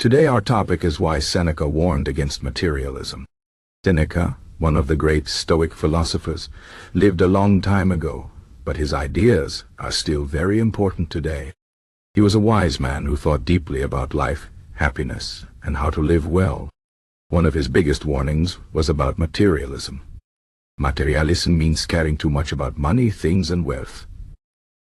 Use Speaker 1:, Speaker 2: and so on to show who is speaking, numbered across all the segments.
Speaker 1: Today our topic is why Seneca warned against materialism. Seneca, one of the great Stoic philosophers, lived a long time ago, but his ideas are still very important today. He was a wise man who thought deeply about life, happiness, and how to live well. One of his biggest warnings was about materialism. Materialism means caring too much about money, things, and wealth.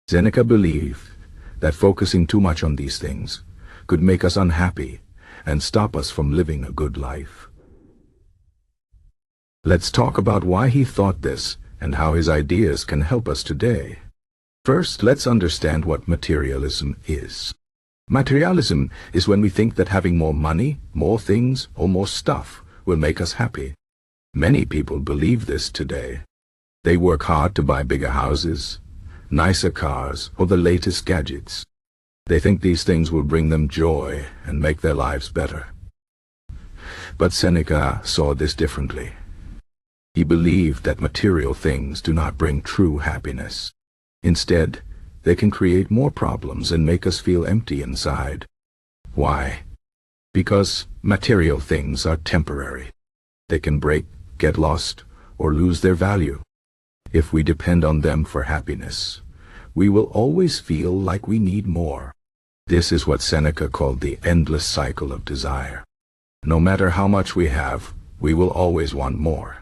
Speaker 1: Seneca believed that focusing too much on these things could make us unhappy and stop us from living a good life. Let's talk about why he thought this and how his ideas can help us today. First, let's understand what materialism is. Materialism is when we think that having more money, more things, or more stuff will make us happy. Many people believe this today. They work hard to buy bigger houses, nicer cars, or the latest gadgets. They think these things will bring them joy and make their lives better. But Seneca saw this differently. He believed that material things do not bring true happiness. Instead, they can create more problems and make us feel empty inside. Why? Because material things are temporary. They can break, get lost, or lose their value. If we depend on them for happiness, we will always feel like we need more. This is what Seneca called the endless cycle of desire. No matter how much we have, we will always want more.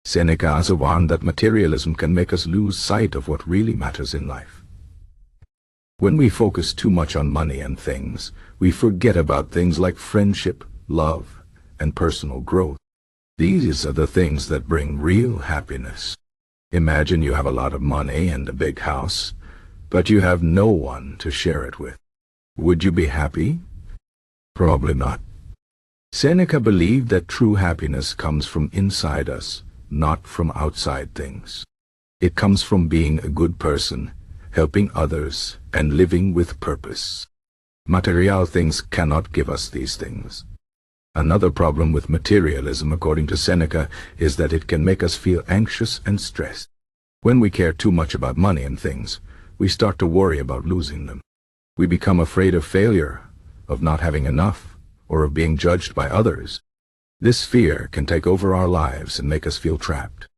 Speaker 1: Seneca also warned that materialism can make us lose sight of what really matters in life. When we focus too much on money and things, we forget about things like friendship, love, and personal growth. These are the things that bring real happiness. Imagine you have a lot of money and a big house, but you have no one to share it with. Would you be happy? Probably not. Seneca believed that true happiness comes from inside us, not from outside things. It comes from being a good person, helping others, and living with purpose. Material things cannot give us these things. Another problem with materialism, according to Seneca, is that it can make us feel anxious and stressed. When we care too much about money and things, we start to worry about losing them. We become afraid of failure, of not having enough, or of being judged by others. This fear can take over our lives and make us feel trapped.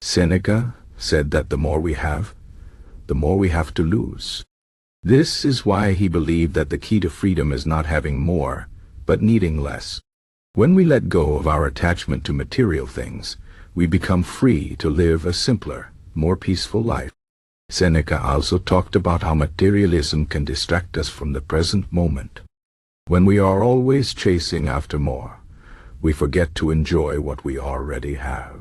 Speaker 1: Seneca said that the more we have, the more we have to lose. This is why he believed that the key to freedom is not having more, but needing less. When we let go of our attachment to material things, we become free to live a simpler, more peaceful life. Seneca also talked about how materialism can distract us from the present moment. When we are always chasing after more, we forget to enjoy what we already have.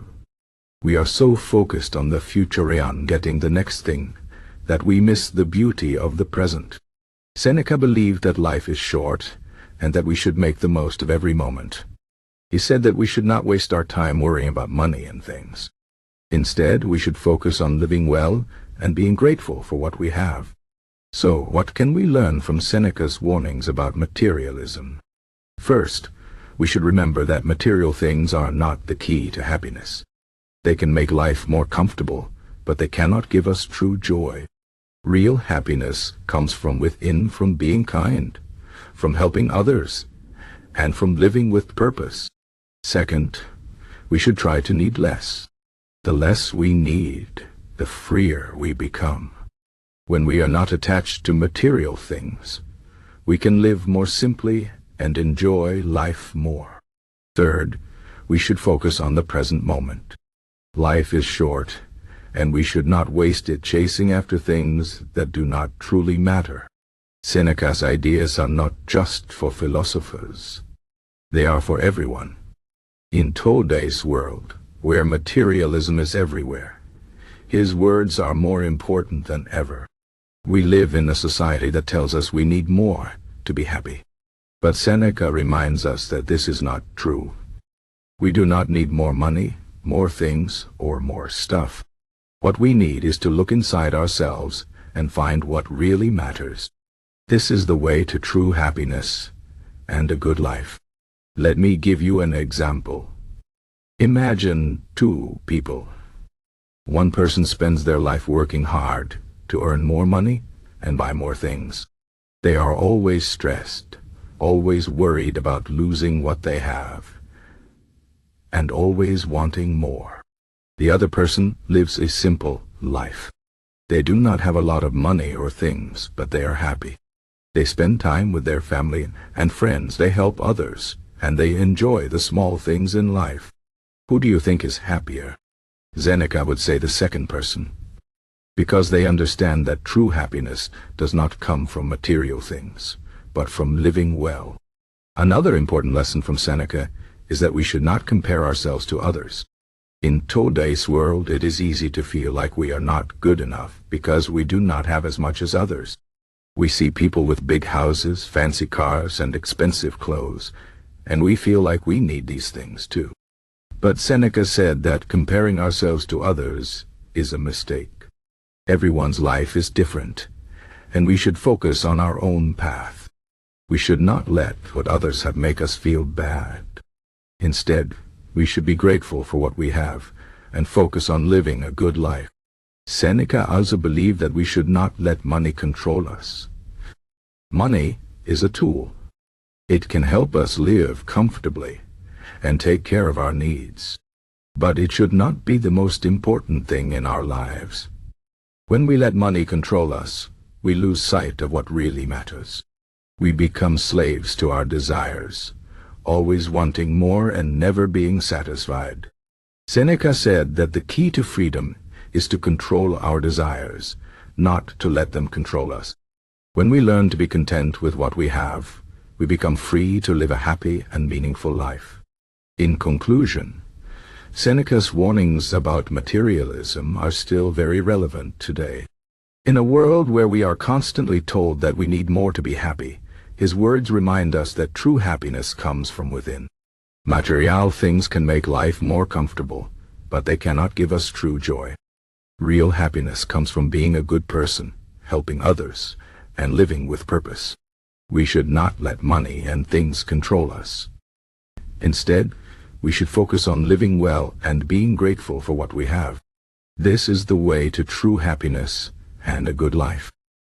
Speaker 1: We are so focused on the future and on getting the next thing that we miss the beauty of the present. Seneca believed that life is short and that we should make the most of every moment. He said that we should not waste our time worrying about money and things. Instead, we should focus on living well and being grateful for what we have. So, what can we learn from Seneca's warnings about materialism? First, we should remember that material things are not the key to happiness. They can make life more comfortable, but they cannot give us true joy. Real happiness comes from within, from being kind, from helping others, and from living with purpose. Second, we should try to need less. The less we need, the freer we become. When we are not attached to material things, we can live more simply and enjoy life more. Third, we should focus on the present moment. Life is short, and we should not waste it chasing after things that do not truly matter. Seneca's ideas are not just for philosophers. They are for everyone. In today's world, where materialism is everywhere, his words are more important than ever. We live in a society that tells us we need more to be happy. But Seneca reminds us that this is not true. We do not need more money, more things, or more stuff. What we need is to look inside ourselves and find what really matters. This is the way to true happiness and a good life. Let me give you an example. Imagine two people. One person spends their life working hard to earn more money and buy more things. They are always stressed, always worried about losing what they have, and always wanting more. The other person lives a simple life. They do not have a lot of money or things, but they are happy. They spend time with their family and friends, they help others, and they enjoy the small things in life. Who do you think is happier? Seneca would say the second person, because they understand that true happiness does not come from material things, but from living well. Another important lesson from Seneca is that we should not compare ourselves to others. In today's world, it is easy to feel like we are not good enough because we do not have as much as others. We see people with big houses, fancy cars, and expensive clothes, and we feel like we need these things too. But Seneca said that comparing ourselves to others is a mistake. Everyone's life is different, and we should focus on our own path. We should not let what others have make us feel bad. Instead, we should be grateful for what we have and focus on living a good life. Seneca also believed that we should not let money control us. Money is a tool. It can help us live comfortably and take care of our needs. But it should not be the most important thing in our lives. When we let money control us, we lose sight of what really matters. We become slaves to our desires, always wanting more and never being satisfied. Seneca said that the key to freedom is to control our desires, not to let them control us. When we learn to be content with what we have, we become free to live a happy and meaningful life. In conclusion, Seneca's warnings about materialism are still very relevant today. In a world where we are constantly told that we need more to be happy, his words remind us that true happiness comes from within. Material things can make life more comfortable, but they cannot give us true joy. Real happiness comes from being a good person, helping others, and living with purpose. We should not let money and things control us. Instead, we should focus on living well and being grateful for what we have. This is the way to true happiness and a good life.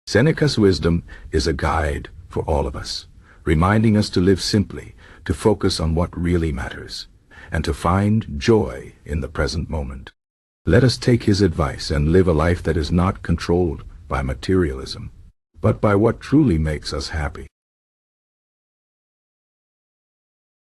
Speaker 1: Seneca's wisdom is a guide for all of us, reminding us to live simply, to focus on what really matters, and to find joy in the present moment. Let us take his advice and live a life that is not controlled by materialism, but by what truly makes us happy.